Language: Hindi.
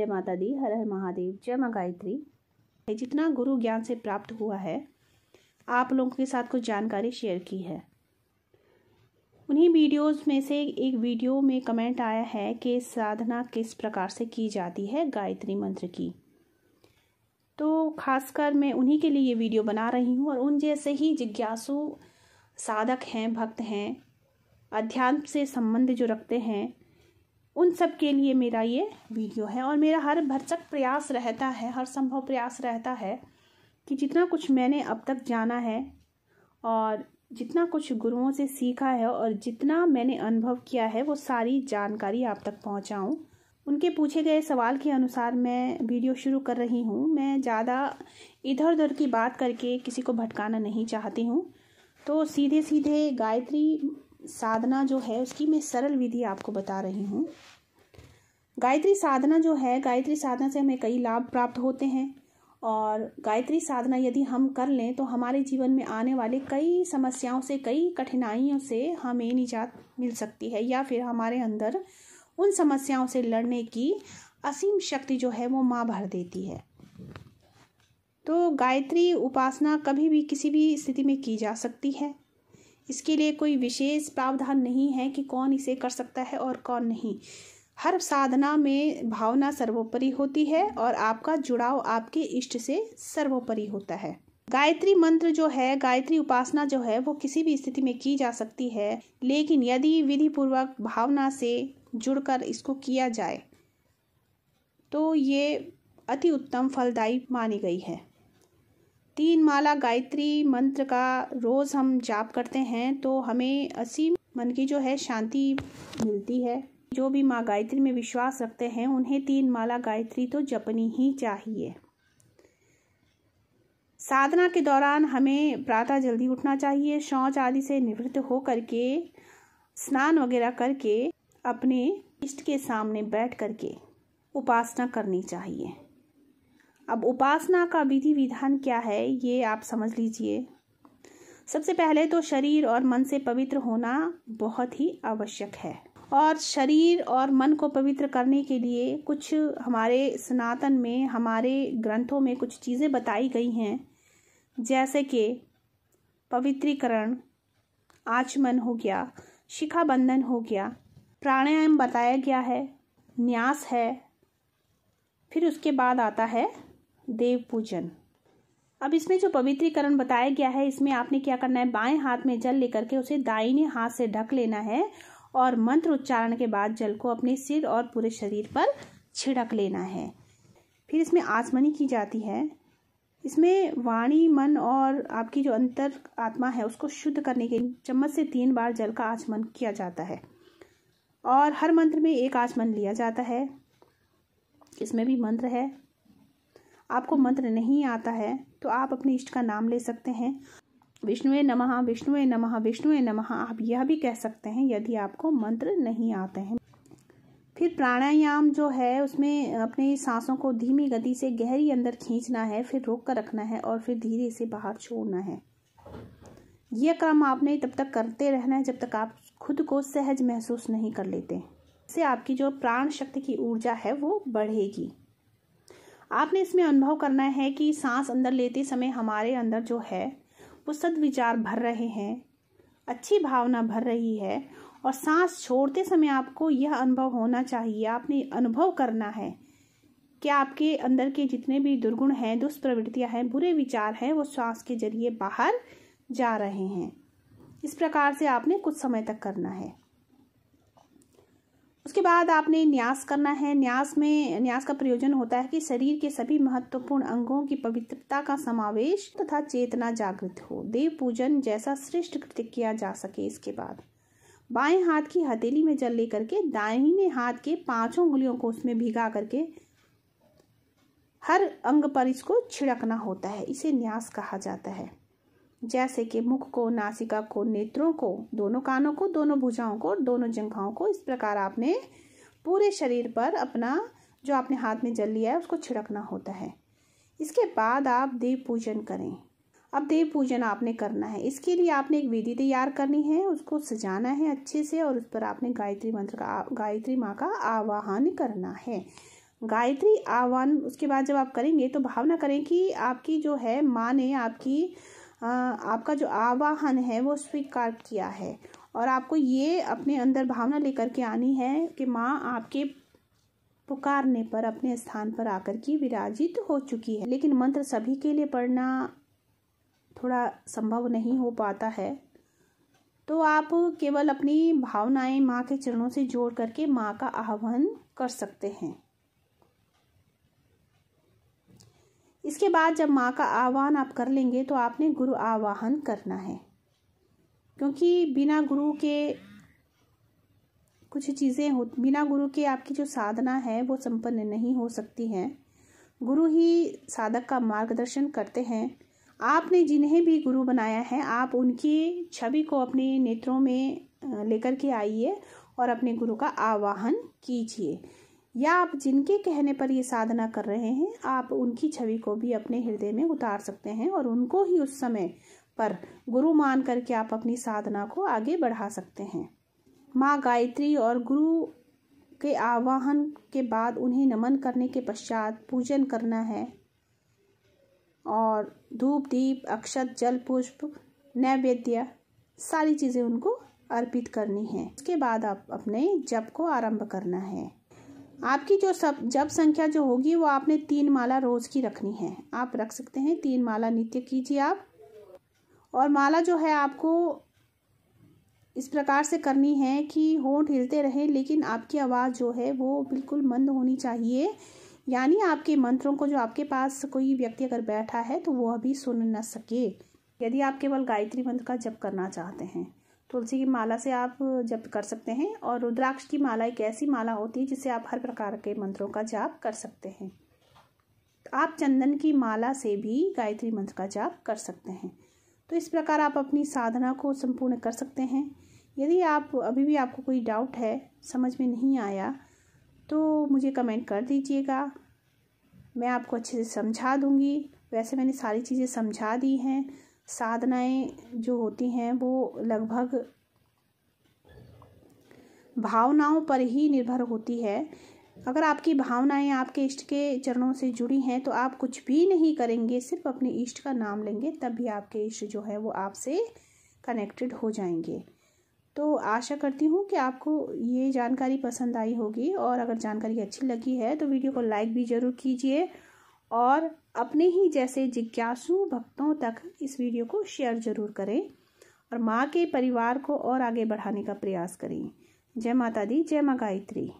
जय माता दी, हर हर महादेव, जय माँ गायत्री। जितना गुरु ज्ञान से प्राप्त हुआ है आप लोगों के साथ कुछ जानकारी शेयर की है। उन्हीं वीडियोस में से एक वीडियो में कमेंट आया है कि साधना किस प्रकार से की जाती है गायत्री मंत्र की। तो खासकर मैं उन्हीं के लिए ये वीडियो बना रही हूँ और उन जैसे ही जिज्ञासु साधक हैं, भक्त हैं, अध्यात्म से संबंध जो रखते हैं, उन सब के लिए मेरा ये वीडियो है। और मेरा हर भरसक प्रयास रहता है, हर संभव प्रयास रहता है कि जितना कुछ मैंने अब तक जाना है और जितना कुछ गुरुओं से सीखा है और जितना मैंने अनुभव किया है वो सारी जानकारी आप तक पहुंचाऊं। उनके पूछे गए सवाल के अनुसार मैं वीडियो शुरू कर रही हूं। मैं ज़्यादा इधर उधर की बात करके किसी को भटकाना नहीं चाहती हूं, तो सीधे सीधे गायत्री साधना जो है उसकी मैं सरल विधि आपको बता रही हूँ। गायत्री साधना जो है, गायत्री साधना से हमें कई लाभ प्राप्त होते हैं और गायत्री साधना यदि हम कर लें तो हमारे जीवन में आने वाले कई समस्याओं से, कई कठिनाइयों से हमें निजात मिल सकती है, या फिर हमारे अंदर उन समस्याओं से लड़ने की असीम शक्ति जो है वो माँ भर देती है। तो गायत्री उपासना कभी भी किसी भी स्थिति में की जा सकती है। इसके लिए कोई विशेष प्रावधान नहीं है कि कौन इसे कर सकता है और कौन नहीं। हर साधना में भावना सर्वोपरि होती है और आपका जुड़ाव आपके इष्ट से सर्वोपरि होता है। गायत्री मंत्र जो है, गायत्री उपासना जो है वो किसी भी स्थिति में की जा सकती है, लेकिन यदि विधि पूर्वक भावना से जुड़कर इसको किया जाए तो ये अति उत्तम फलदायी मानी गई है। 3 माला गायत्री मंत्र का रोज़ हम जाप करते हैं तो हमें असीम मन की जो है शांति मिलती है। जो भी माँ गायत्री में विश्वास रखते हैं उन्हें 3 माला गायत्री तो जपनी ही चाहिए। साधना के दौरान हमें प्रातः जल्दी उठना चाहिए, शौच आदि से निवृत्त हो करके स्नान वगैरह करके अपने इष्ट के सामने बैठ करके उपासना करनी चाहिए। अब उपासना का विधि विधान क्या है ये आप समझ लीजिए। सबसे पहले तो शरीर और मन से पवित्र होना बहुत ही आवश्यक है और शरीर और मन को पवित्र करने के लिए कुछ हमारे सनातन में, हमारे ग्रंथों में कुछ चीज़ें बताई गई हैं, जैसे कि पवित्रीकरण, आचमन हो गया, शिखा बंधन हो गया, प्राणायाम बताया गया है, न्यास है, फिर उसके बाद आता है देव पूजन। अब इसमें जो पवित्रीकरण बताया गया है इसमें आपने क्या करना है, बाएं हाथ में जल लेकर के उसे दाहिने हाथ से ढक लेना है और मंत्र उच्चारण के बाद जल को अपने सिर और पूरे शरीर पर छिड़क लेना है। फिर इसमें आचमनी की जाती है। इसमें वाणी, मन और आपकी जो अंतर आत्मा है उसको शुद्ध करने के लिए चम्मच से 3 बार जल का आचमन किया जाता है और हर मंत्र में एक आचमन लिया जाता है। इसमें भी मंत्र है। आपको मंत्र नहीं आता है तो आप अपने इष्ट का नाम ले सकते हैं। विष्णुवे नमः, विष्णुवे नमः, विष्णुवे नमः आप यह भी कह सकते हैं यदि आपको मंत्र नहीं आते हैं। फिर प्राणायाम जो है उसमें अपनी सांसों को धीमी गति से गहरी अंदर खींचना है, फिर रोक कर रखना है और फिर धीरे से बाहर छोड़ना है। यह क्रम आपने तब तक करते रहना है जब तक आप खुद को सहज महसूस नहीं कर लेते। इससे आपकी जो प्राण शक्ति की ऊर्जा है वो बढ़ेगी। आपने इसमें अनुभव करना है कि सांस अंदर लेते समय हमारे अंदर जो है वो सद्विचार भर रहे हैं, अच्छी भावना भर रही है और सांस छोड़ते समय आपको यह अनुभव होना चाहिए, आपने अनुभव करना है कि आपके अंदर के जितने भी दुर्गुण हैं, दुष्प्रवृत्तियां हैं, बुरे विचार हैं वो श्वास के जरिए बाहर जा रहे हैं। इस प्रकार से आपने कुछ समय तक करना है। उसके बाद आपने न्यास करना है। न्यास का प्रयोजन होता है कि शरीर के सभी महत्वपूर्ण अंगों की पवित्रता का समावेश तथा चेतना जागृत हो, देव पूजन जैसा श्रेष्ठ कृत्य किया जा सके। इसके बाद बाएं हाथ की हथेली में जल लेकर के दाहिने हाथ के 5 उंगलियों को उसमें भिगा करके हर अंग पर इसको छिड़कना होता है। इसे न्यास कहा जाता है। जैसे कि मुख को, नासिका को, नेत्रों को, दोनों कानों को, दोनों भुजाओं को, दोनों जंघाओं को, इस प्रकार आपने पूरे शरीर पर अपना जो आपने हाथ में जल लिया है उसको छिड़कना होता है। इसके बाद आप देव पूजन करें। अब देव पूजन आपने करना है। इसके लिए आपने एक विधि तैयार करनी है, उसको सजाना है अच्छे से और उस पर आपने गायत्री मंत्र का, गायत्री माँ का आवाहन करना है। गायत्री आह्वान उसके बाद जब आप करेंगे तो भावना करें कि आपकी जो है माँ ने आपका जो आवाहन है वो स्वीकार किया है, और आपको ये अपने अंदर भावना लेकर के आनी है कि माँ आपके पुकारने पर अपने स्थान पर आकर के विराजित हो चुकी है। लेकिन मंत्र सभी के लिए पढ़ना थोड़ा संभव नहीं हो पाता है, तो आप केवल अपनी भावनाएं माँ के चरणों से जोड़ करके माँ का आह्वान कर सकते हैं। इसके बाद जब माँ का आह्वान आप कर लेंगे तो आपने गुरु आवाहन करना है, क्योंकि बिना गुरु के कुछ चीज़ें बिना गुरु के आपकी जो साधना है वो संपन्न नहीं हो सकती हैं। गुरु ही साधक का मार्गदर्शन करते हैं। आपने जिन्हें भी गुरु बनाया है आप उनकी छवि को अपने नेत्रों में लेकर के आइए और अपने गुरु का आवाहन कीजिए, या आप जिनके कहने पर ये साधना कर रहे हैं आप उनकी छवि को भी अपने हृदय में उतार सकते हैं और उनको ही उस समय पर गुरु मान करके आप अपनी साधना को आगे बढ़ा सकते हैं। माँ गायत्री और गुरु के आवाहन के बाद उन्हें नमन करने के पश्चात पूजन करना है, और धूप दीप अक्षत जल पुष्प नैवेद्य सारी चीज़ें उनको अर्पित करनी है। उसके बाद आप अपने जप को आरंभ करना है। आपकी जो जप संख्या जो होगी वो आपने 3 माला रोज की रखनी है। आप रख सकते हैं 3 माला नित्य कीजिए आप। और माला जो है आपको इस प्रकार से करनी है कि होंठ हिलते रहे, लेकिन आपकी आवाज़ जो है वो बिल्कुल मंद होनी चाहिए, यानी आपके मंत्रों को जो आपके पास कोई व्यक्ति अगर बैठा है तो वो अभी सुन न सके। यदि आप केवल गायत्री मंत्र का जप करना चाहते हैं, तुलसी की माला से आप जप कर सकते हैं, और रुद्राक्ष की माला एक ऐसी माला होती है जिससे आप हर प्रकार के मंत्रों का जाप कर सकते हैं। तो आप चंदन की माला से भी गायत्री मंत्र का जाप कर सकते हैं। तो इस प्रकार आप अपनी साधना को संपूर्ण कर सकते हैं। यदि आप अभी भी आपको कोई डाउट है, समझ में नहीं आया, तो मुझे कमेंट कर दीजिएगा, मैं आपको अच्छे से समझा दूंगी। वैसे मैंने सारी चीज़ें समझा दी हैं। साधनाएं जो होती हैं वो लगभग भावनाओं पर ही निर्भर होती है। अगर आपकी भावनाएं आपके इष्ट के चरणों से जुड़ी हैं तो आप कुछ भी नहीं करेंगे, सिर्फ अपने इष्ट का नाम लेंगे, तब भी आपके इष्ट जो है वो आपसे कनेक्टेड हो जाएंगे। तो आशा करती हूँ कि आपको ये जानकारी पसंद आई होगी, और अगर जानकारी अच्छी लगी है तो वीडियो को लाइक भी ज़रूर कीजिए, और अपने ही जैसे जिज्ञासु भक्तों तक इस वीडियो को शेयर ज़रूर करें, और माँ के परिवार को और आगे बढ़ाने का प्रयास करें। जय माता दी, जय माँ गायत्री।